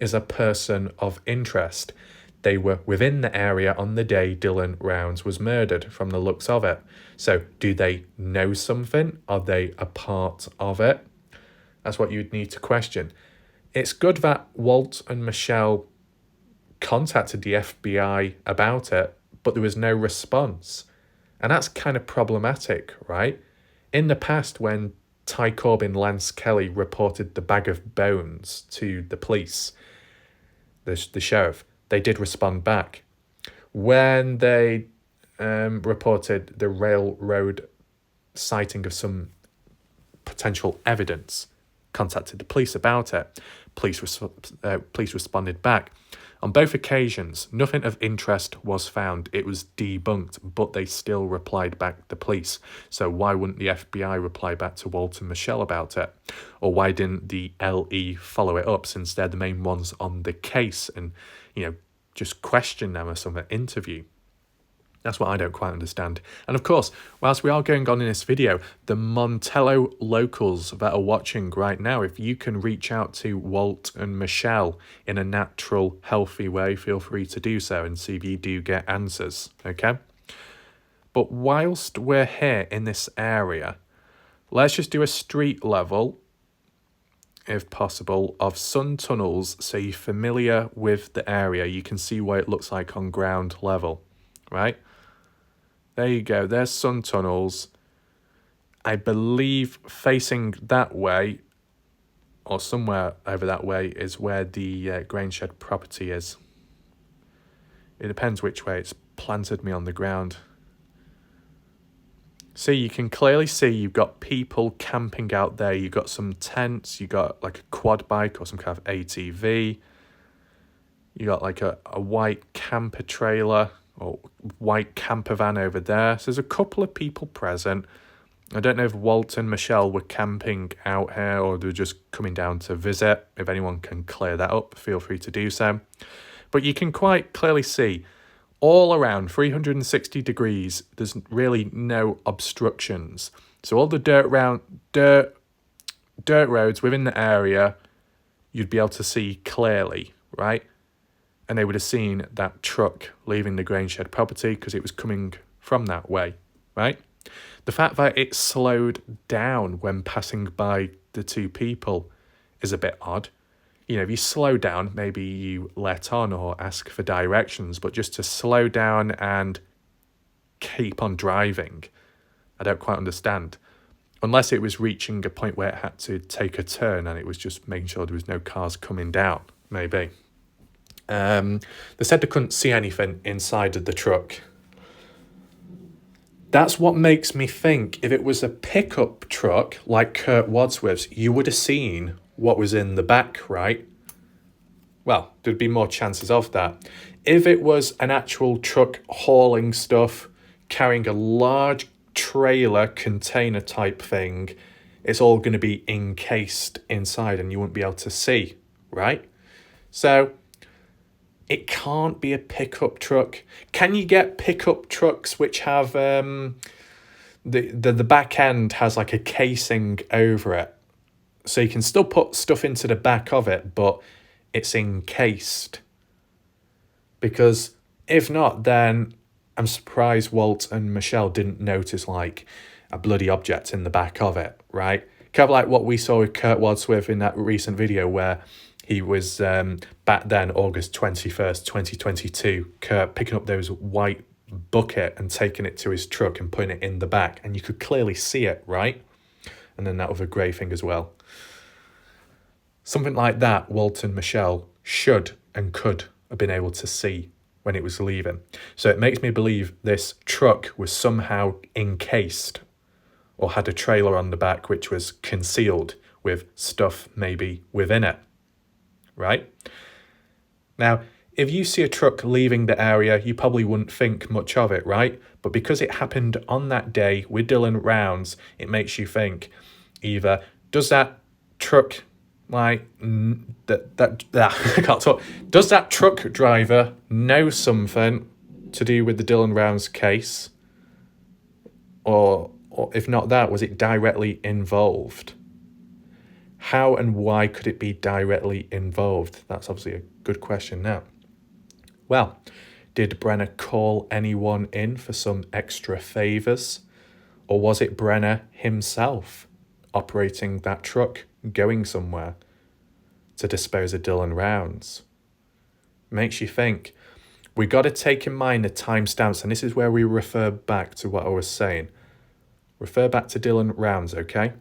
is a person of interest. They were within the area on the day Dylan Rounds was murdered from the looks of it. So do they know something? Are they a part of it? That's what you'd need to question. It's good that Walt and Michelle contacted the FBI about it, but there was no response. And that's kind of problematic, right? In the past, when Ty Corbin, Lance Kelly reported the bag of bones to the police, the sheriff, they did respond back. When they reported the railroad sighting of some potential evidence, contacted the police about it, police responded back. On both occasions, nothing of interest was found. It was debunked, but they still replied back, the police. So why wouldn't the FBI reply back to Walt and Michelle about it? Or why didn't the LE follow it up, since they're the main ones on the case, and, just question them or some interview? That's what I don't quite understand. And of course, whilst we are going on in this video, the Montello locals that are watching right now, if you can reach out to Walt and Michelle in a natural, healthy way, feel free to do so and see if you do get answers, okay? But whilst we're here in this area, let's just do a street level, if possible, of sun tunnels so you're familiar with the area. You can see what it looks like on ground level, right? There you go, there's sun tunnels. I believe facing that way, or somewhere over that way, is where the grain shed property is. It depends which way it's planted me on the ground. See, you can clearly see you've got people camping out there. You've got some tents, you got like a quad bike or some kind of ATV. You got like a white camper trailer or white camper van over there. So there's a couple of people present. I don't know if Walt and Michelle were camping out here or they're just coming down to visit. If anyone can clear that up, feel free to do so. But you can quite clearly see all around 360 degrees, there's really no obstructions. So all the dirt roads within the area, you'd be able to see clearly, right? And they would have seen that truck leaving the grain shed property because it was coming from that way, right? The fact that it slowed down when passing by the two people is a bit odd. If you slow down, maybe you let on or ask for directions, but just to slow down and keep on driving, I don't quite understand. Unless it was reaching a point where it had to take a turn and it was just making sure there was no cars coming down, maybe. They said they couldn't see anything inside of the truck. That's what makes me think if it was a pickup truck like Kurt Wadsworth's, you would have seen what was in the back, right? Well, there'd be more chances of that. If it was an actual truck hauling stuff, carrying a large trailer container type thing, it's all going to be encased inside and you wouldn't be able to see, right? So it can't be a pickup truck. Can you get pickup trucks which have the back end has like a casing over it? So you can still put stuff into the back of it, but it's encased. Because if not, then I'm surprised Walt and Michelle didn't notice like a bloody object in the back of it, right? Kind of like what we saw with Kurt Wadsworth in that recent video where he was, back then, August 21st, 2022, Kurt picking up those white bucket and taking it to his truck and putting it in the back. And you could clearly see it, right? And then that other grey thing as well. Something like that, Walt and Michelle should and could have been able to see when it was leaving. So it makes me believe this truck was somehow encased or had a trailer on the back which was concealed with stuff maybe within it, right? Now, if you see a truck leaving the area, you probably wouldn't think much of it, right? But because it happened on that day with Dylan Rounds, it makes you think either, does that truck I can't talk. Does that truck driver know something to do with the Dylan Rounds case? Or if not that, was it directly involved? How and why could it be directly involved? That's obviously a good question now. Well, did Brenner call anyone in for some extra favours? Or was it Brenner himself operating that truck, going somewhere? to dispose of Dylan Rounds? Makes you think. We got to take in mind the timestamps, and this is where we refer back to what I was saying. Refer back to Dylan Rounds, okay?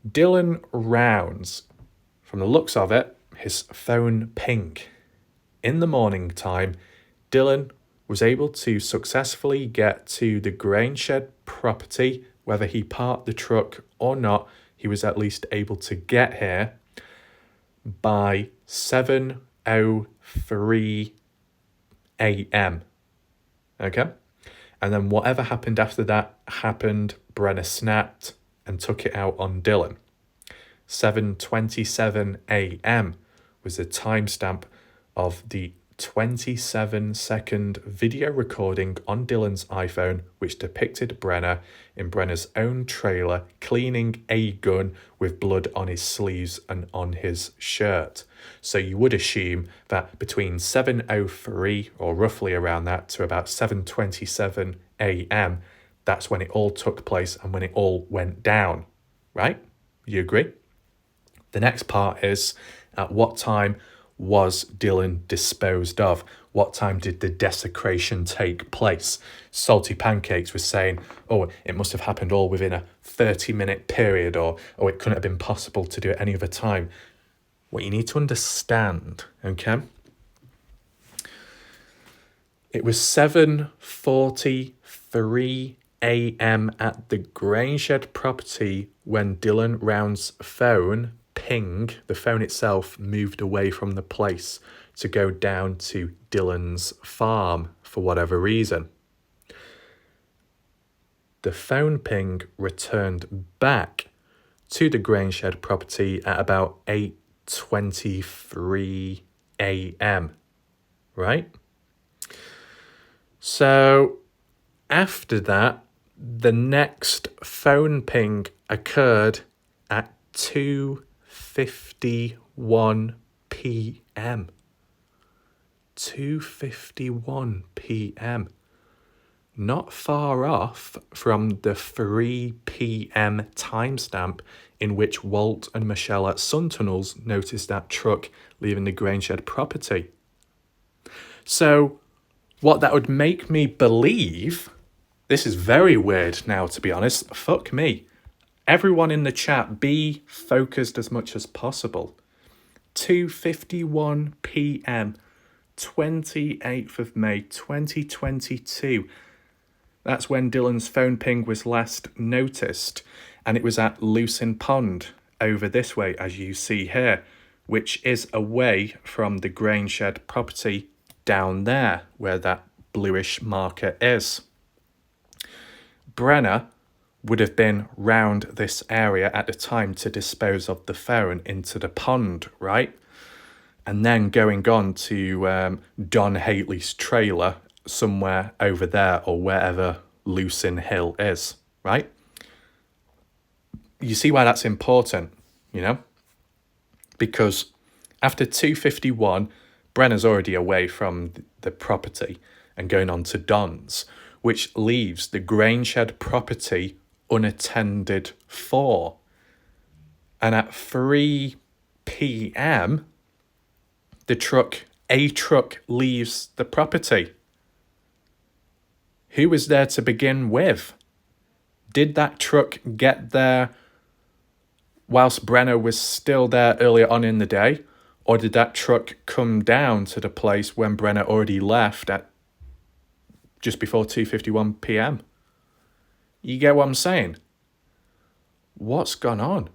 Dylan Rounds, from the looks of it, his phone ping. In the morning time, Dylan was able to successfully get to the grain shed property. Whether he parked the truck or not, he was at least able to get here by 7:03 a.m. Okay? And then whatever happened after that happened. Brenner snapped and took it out on Dylan. 7:27 a.m. was the timestamp of the 27-second video recording on Dylan's iPhone, which depicted Brenner in Brenner's own trailer cleaning a gun with blood on his sleeves and on his shirt. So you would assume that between 7:03 or roughly around that to about 7:27 a.m., that's when it all took place and when it all went down, right? You agree? The next part is, at what time was Dylan disposed of? What time did the desecration take place? Salty Pancakes was saying, oh, it must have happened all within a 30-minute period, or it couldn't have been possible to do it any other time. What you need to understand, okay? It was 7:43 a.m. at the grain shed property when Dylan Round's phone ping, the phone itself, moved away from the place to go down to Dylan's farm for whatever reason. The phone ping returned back to the grain shed property at about 8:23 a.m. Right? So after that, the next phone ping occurred at 2:51 p.m. 2:51 p.m. Not far off from the 3 p.m. timestamp in which Walt and Michelle at Sun Tunnels noticed that truck leaving the grain shed property. So what that would make me believe, this is very weird now, to be honest, fuck me. Everyone in the chat, be focused as much as possible. 2:51 p.m, 28th of May, 2022. That's when Dylan's phone ping was last noticed, and it was at Lucin Pond, over this way, as you see here, which is away from the grain shed property down there, where that bluish marker is. Brenner would have been round this area at the time to dispose of the phone into the pond, right? And then going on to Don Haley's trailer somewhere over there, or wherever Lucin Hill is, right? You see why that's important, you know? Because after 2:51, Brenner's already away from the property and going on to Don's, which leaves the grain shed property unattended for. And at 3 p.m, a truck leaves the property. Who was there to begin with? Did that truck get there whilst Brenner was still there earlier on in the day? Or did that truck come down to the place when Brenner already left at just before 2:51 p.m? You get what I'm saying? What's gone on?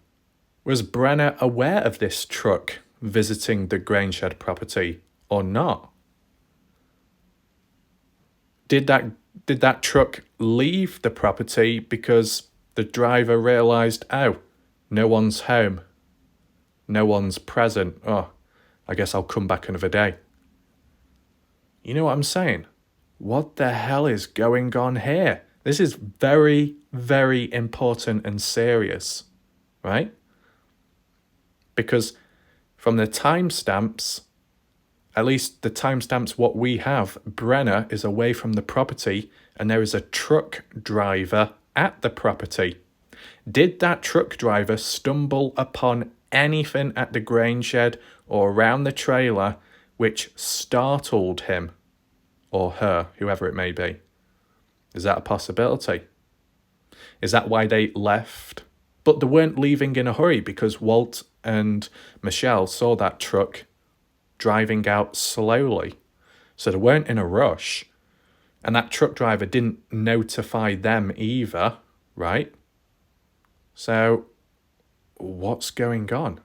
Was Brenner aware of this truck visiting the grain shed property or not? Did that truck leave the property because the driver realised, oh, no one's home, no one's present, oh, I guess I'll come back another day? You know what I'm saying? What the hell is going on here? This is very, very important and serious, right? Because from the timestamps, at least the timestamps what we have, Brenner is away from the property and there is a truck driver at the property. Did that truck driver stumble upon anything at the grain shed or around the trailer which startled him or her, whoever it may be? Is that a possibility? Is that why they left? But they weren't leaving in a hurry because Walt and Michelle saw that truck driving out slowly. So they weren't in a rush. And that truck driver didn't notify them either, right? So what's going on?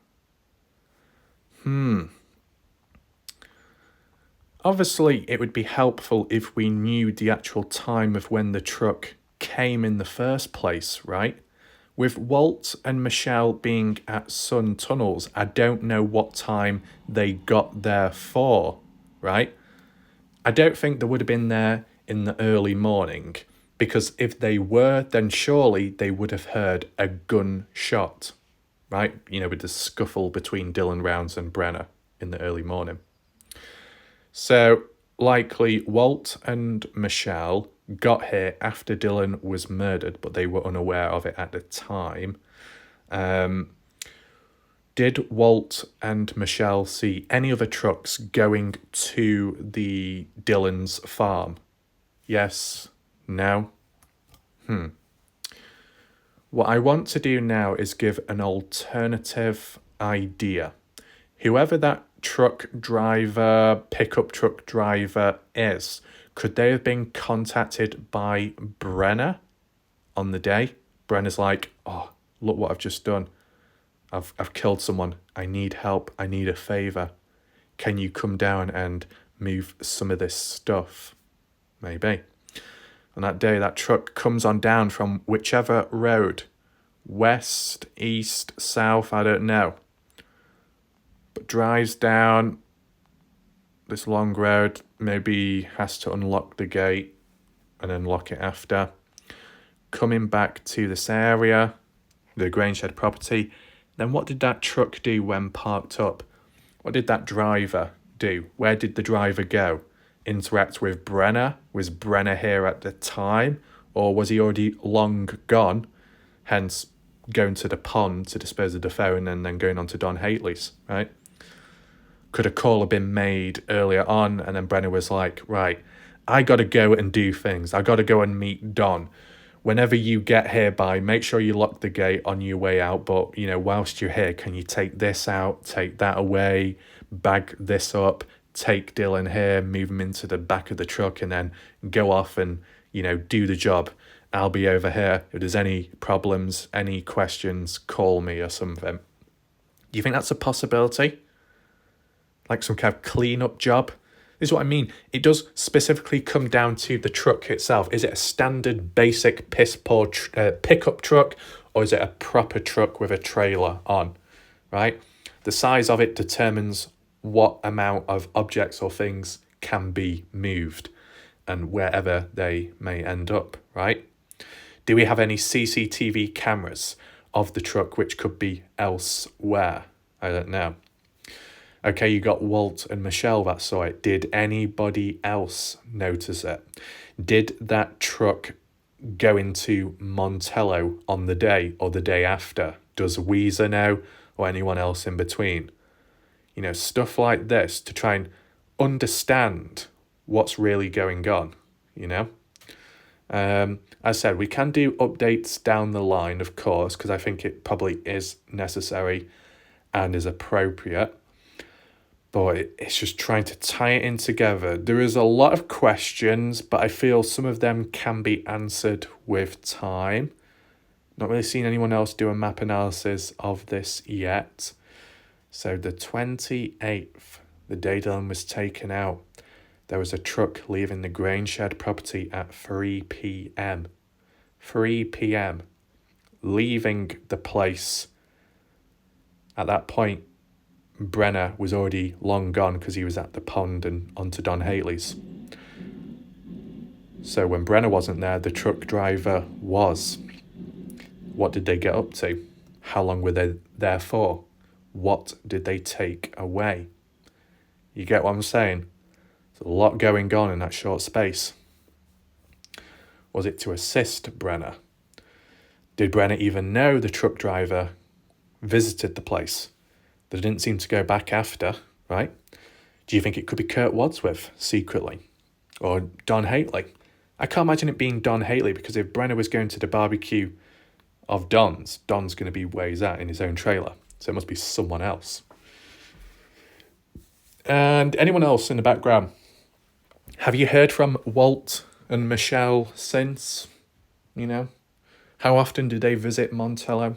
Obviously, it would be helpful if we knew the actual time of when the truck came in the first place, right? With Walt and Michelle being at Sun Tunnels, I don't know what time they got there for, right? I don't think they would have been there in the early morning, because if they were, then surely they would have heard a gunshot, right? You know, with the scuffle between Dylan Rounds and Brenner in the early morning. So likely Walt and Michelle got here after Dylan was murdered, but they were unaware of it at the time. Did Walt and Michelle see any other trucks going to the Dylan's farm? Yes? No? What I want to do now is give an alternative idea. Whoever that truck driver, pickup truck driver is, could they have been contacted by Brenner on the day? Brenner's like, oh, look what I've just done. I've killed someone. I need help. I need a favour. Can you come down and move some of this stuff? Maybe. On that day, that truck comes on down from whichever road. West, east, south, I don't know. But drives down this long road. Maybe has to unlock the gate and unlock it after. Coming back to this area, the grain shed property. Then what did that truck do when parked up? What did that driver do? Where did the driver go? Interact with Brenner? Was Brenner here at the time? Or was he already long gone, hence going to the pond to dispose of the phone and then going on to Don Haley's, right? Could a call have been made earlier on and then Brenner was like, right, I got to go and do things. I got to go and meet Don. Whenever you get here by, make sure you lock the gate on your way out. But, you know, whilst you're here, can you take this out, take that away, bag this up, take Dylan here, move him into the back of the truck and then go off and, you know, do the job. I'll be over here. If there's any problems, any questions, call me or something. Do you think that's a possibility? Like some kind of clean-up job? This is what I mean. It does specifically come down to the truck itself. Is it a standard, basic, piss-poor pickup truck, or is it a proper truck with a trailer on, right? The size of it determines what amount of objects or things can be moved and wherever they may end up, right? Do we have any CCTV cameras of the truck which could be elsewhere? I don't know. Okay, you got Walt and Michelle that saw it. Did anybody else notice it? Did that truck go into Montello on the day or the day after? Does Weezer know or anyone else in between? You know, stuff like this to try and understand what's really going on, you know? As I said, we can do updates down the line, of course, because I think it probably is necessary and is appropriate. But it's just trying to tie it in together. There is a lot of questions, but I feel some of them can be answered with time. Not really seen anyone else do a map analysis of this yet. So the 28th, the day Dylan was taken out, there was a truck leaving the grain shed property at 3 p.m. 3 p.m. Leaving the place. At that point, Brenner was already long gone because he was at the pond and onto Don Haley's. So when Brenner wasn't there, the truck driver was. What did they get up to? How long were they there for? What did they take away? You get what I'm saying? There's a lot going on in that short space. Was it to assist Brenner? Did Brenner even know the truck driver visited the place. They didn't seem to go back after, right? Do you think it could be Kurt Wadsworth secretly? Or Don Haley? I can't imagine it being Don Haley, because if Brenner was going to the barbecue of Don's going to be where he's at in his own trailer. So it must be someone else. And anyone else in the background? Have you heard from Walt and Michelle since? You know? How often do they visit Montello?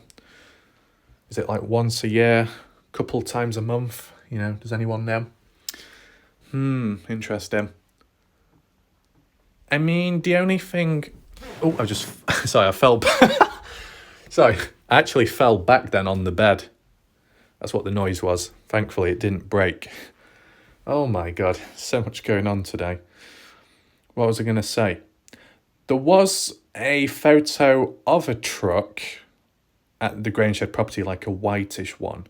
Is it like once a year? Couple times a month? You know, does anyone know? Interesting. I mean, the only thing... Oh, Sorry, I fell... Sorry, I actually fell back then on the bed. That's what the noise was. Thankfully, it didn't break. Oh my God, so much going on today. What was I going to say? There was a photo of a truck at the Grangeshed property, like a whitish one,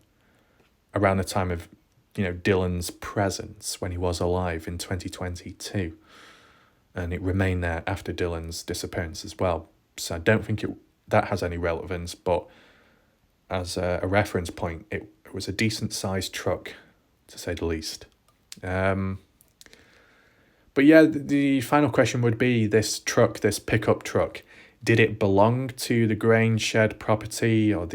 around the time of, Dylan's presence when he was alive in 2022. And it remained there after Dylan's disappearance as well. So I don't think that has any relevance, but as a reference point, it was a decent sized truck, to say the least. But yeah, the final question would be this pickup truck, did it belong to the Grangeshed property, or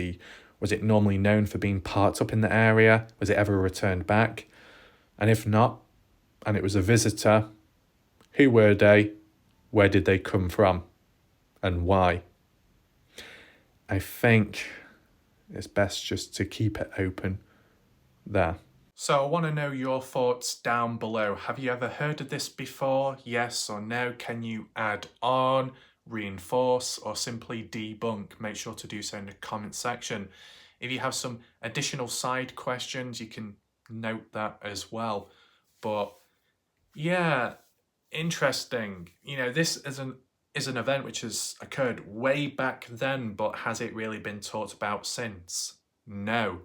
was it normally known for being parked up in the area? Was it ever returned back? And if not, and it was a visitor, who were they? Where did they come from? And why? I think it's best just to keep it open there. So I want to know your thoughts down below. Have you ever heard of this before? Yes or no? Can you add on, reinforce, or simply debunk? Make sure to do so in the comment section. If you have some additional side questions, you can note that as well. But yeah, interesting. This is an event which has occurred way back then, but has it really been talked about since? No.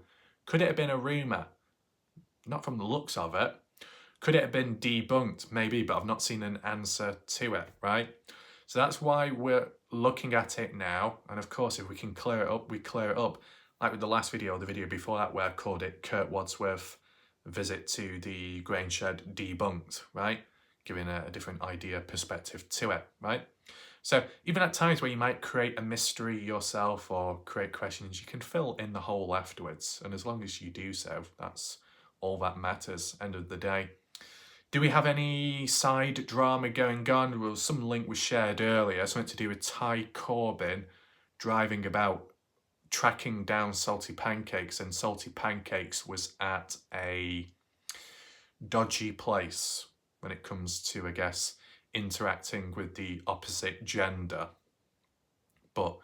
Could it have been a rumour? Not from the looks of it. Could it have been debunked? Maybe, but I've not seen an answer to it, right? So that's why we're looking at it now. And of course, if we can clear it up, we clear it up. Like with the last video, the video before that, where I called it Kurt Wadsworth visit to the Grangeshed debunked, right? Giving a different idea, perspective to it, right? So even at times where you might create a mystery yourself or create questions, you can fill in the hole afterwards. And as long as you do so, that's all that matters, end of the day. Do we have any side drama going on? Well, some link was shared earlier, something to do with Ty Corbin driving about, tracking down Salty Pancakes, and Salty Pancakes was at a dodgy place when it comes to, I guess, interacting with the opposite gender. But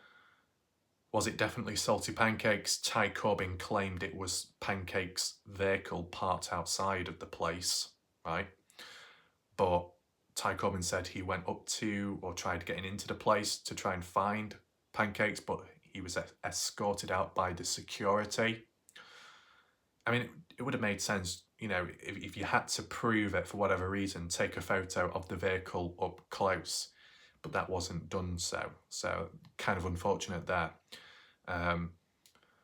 was it definitely Salty Pancakes? Ty Corbin claimed it was Pancake's vehicle parked outside of the place, right? But Ty Corbin said he went up to, or tried getting into the place to try and find Pancakes, but he was escorted out by the security. I mean, it would have made sense, if you had to prove it for whatever reason, take a photo of the vehicle up close. But that wasn't done so kind of unfortunate there.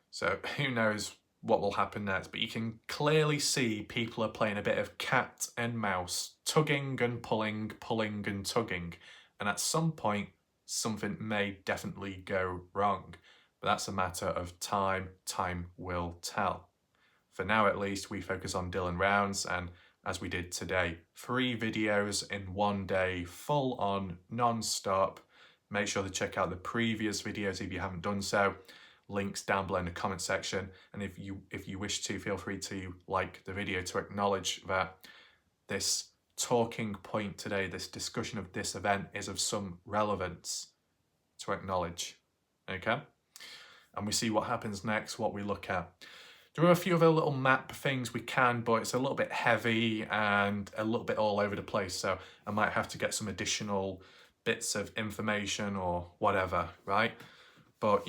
So who knows what will happen next, but you can clearly see people are playing a bit of cat and mouse, tugging and pulling and tugging, and at some point something may definitely go wrong, but that's a matter of time will tell. For now at least, we focus on Dylan Rounds, and as we did today, 3 videos in one day, full on, non-stop. Make sure to check out the previous videos if you haven't done so. Links down below in the comment section. And if you wish to, feel free to like the video to acknowledge that this talking point today, this discussion of this event, is of some relevance to acknowledge. Okay? And we see what happens next, what we look at. There are a few other little map things we can, but it's a little bit heavy and a little bit all over the place, so I might have to get some additional bits of information or whatever, right? But,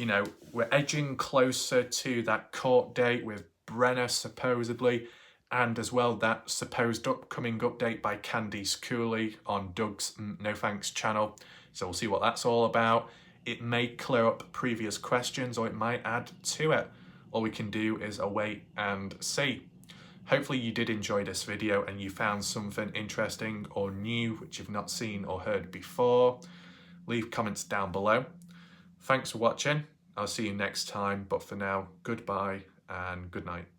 we're edging closer to that court date with Brenner, supposedly, and as well that supposed upcoming update by Candice Cooley on Doug's No Thanks channel. So we'll see what that's all about. It may clear up previous questions, or it might add to it. all we can do is await and see. Hopefully you did enjoy this video and you found something interesting or new which you've not seen or heard before. Leave comments down below. Thanks for watching. I'll see you next time, but for now, goodbye and good night.